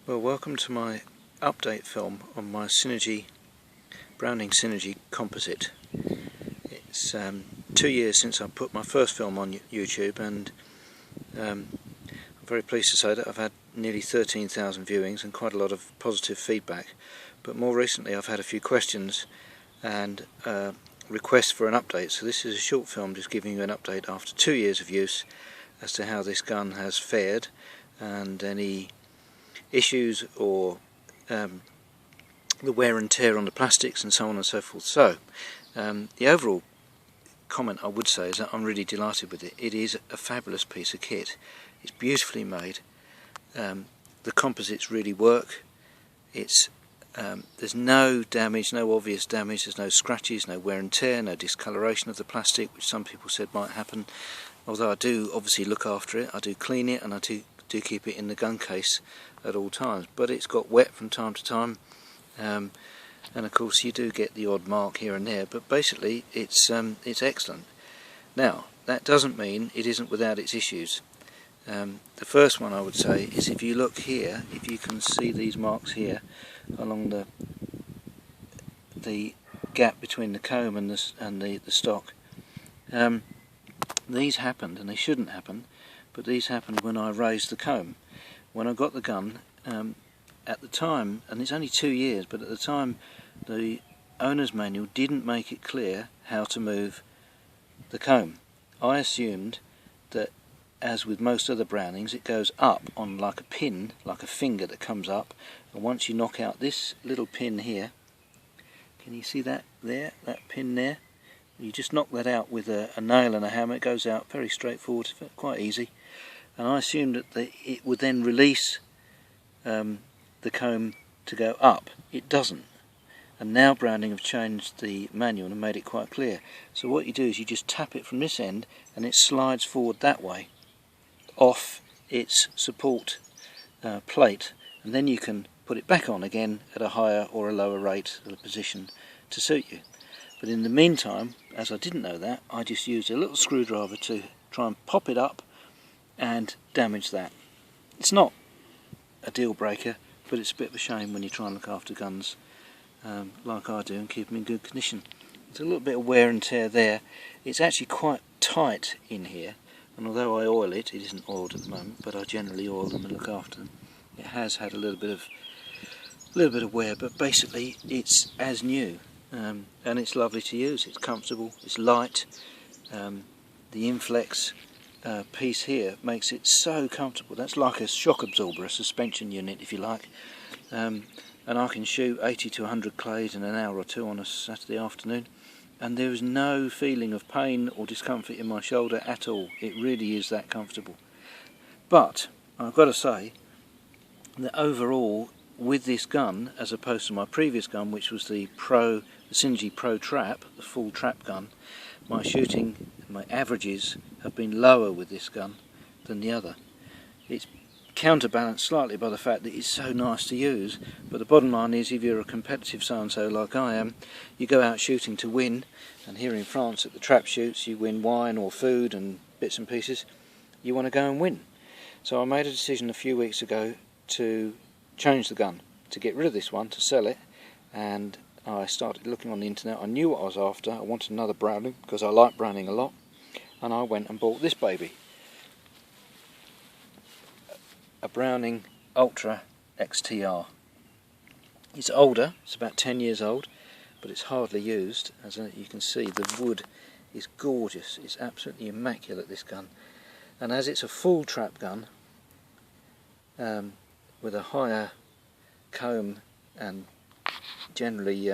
Well, welcome to my update film on my Browning Cynergy Composite. It's 2 years since I put my first film on YouTube, and I'm very pleased to say that I've had nearly 13,000 viewings and quite a lot of positive feedback. But more recently I've had a few questions and requests for an update, so this is a short film just giving you an update after 2 years of use as to how this gun has fared and any issues or the wear and tear on the plastics and so on and so forth. So the overall comment I would say is that I'm really delighted with it. It is a fabulous piece of kit. It's beautifully made. The composites really work. It's there's no damage, no obvious damage, there's no scratches, no wear and tear, no discoloration of the plastic, which some people said might happen. Although I do obviously look after it, I do clean it, and I do keep it in the gun case at all times, but it's got wet from time to time, and of course you do get the odd mark here and there, but basically it's excellent. Now that doesn't mean it isn't without its issues. The first one I would say is, if you look here, if you can see these marks here along the gap between the comb and the stock, these happened, and they shouldn't happen, but these happened when I raised the comb. When I got the gun, at the time, and it's only 2 years, but at the time the owner's manual didn't make it clear how to move the comb. I assumed that, as with most other Brownings, it goes up on like a pin, like a finger that comes up, and once you knock out this little pin here, can you see that there, that pin there? You just knock that out with a nail and a hammer. It goes out very straightforward, quite easy. And I assumed that it would then release the comb to go up. It doesn't. And now Browning have changed the manual and made it quite clear. So what you do is you just tap it from this end and it slides forward that way, off its support plate, and then you can put it back on again at a higher or a lower rate of the position to suit you. But in the meantime, as I didn't know that, I just used a little screwdriver to try and pop it up and damage that. It's not a deal breaker, but it's a bit of a shame when you try and look after guns like I do and keep them in good condition. There's a little bit of wear and tear there. It's actually quite tight in here, and although I oil it, it isn't oiled at the moment, but I generally oil them and look after them. It has had a little bit of wear, but basically it's as new. And it's lovely to use. It's comfortable, it's light. The Inflex piece here makes it so comfortable. That's like a shock absorber, a suspension unit if you like, and I can shoot 80 to 100 clays in an hour or two on a Saturday afternoon, and there is no feeling of pain or discomfort in my shoulder at all. It really is that comfortable. But I've got to say that overall, with this gun, as opposed to my previous gun, which was the Cynergy Pro Trap, the full trap gun, my shooting, my averages have been lower with this gun than the other. It's counterbalanced slightly by the fact that it's so nice to use, but the bottom line is, if you're a competitive so-and-so like I am, you go out shooting to win, and here in France at the trap shoots you win wine or food and bits and pieces. You want to go and win. So I made a decision a few weeks ago to change the gun, to get rid of this one, to sell it, and I started looking on the internet. I knew what I was after. I wanted another Browning because I like Browning a lot, and I went and bought this baby, a Browning Ultra XTR. It's older, it's about 10 years old, but it's hardly used. As you can see, the wood is gorgeous. It's absolutely immaculate, this gun, and as it's a full trap gun with a higher comb, and generally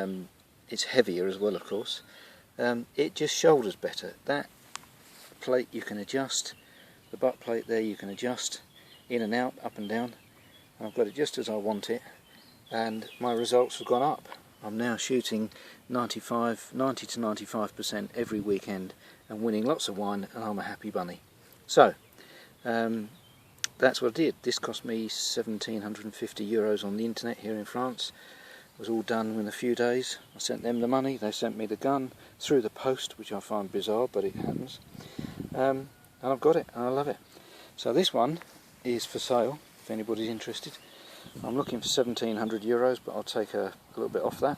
it's heavier as well, of course, it just shoulders better. That plate you can adjust, the butt plate there you can adjust in and out, up and down, and I've got it just as I want it, and my results have gone up. I'm now shooting 90 to 95% every weekend and winning lots of wine, and I'm a happy bunny. So that's what I did. This cost me €1,750 on the internet here in France. It was all done in a few days. I sent them the money, they sent me the gun through the post, which I find bizarre, but it happens. And I've got it, and I love it. So this one is for sale, if anybody's interested. I'm looking for €1,700, but I'll take a little bit off that.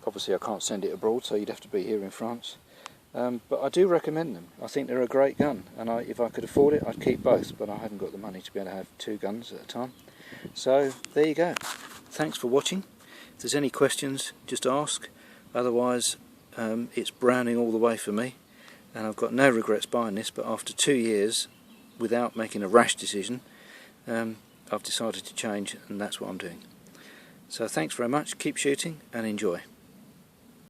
Obviously I can't send it abroad, so you'd have to be here in France. But I do recommend them. I think they're a great gun, and if I could afford it I'd keep both, but I haven't got the money to be able to have two guns at a time. So there you go. Thanks for watching. If there's any questions, just ask. Otherwise it's Browning all the way for me, and I've got no regrets buying this, but after 2 years without making a rash decision, I've decided to change, and that's what I'm doing. So thanks very much, keep shooting and enjoy.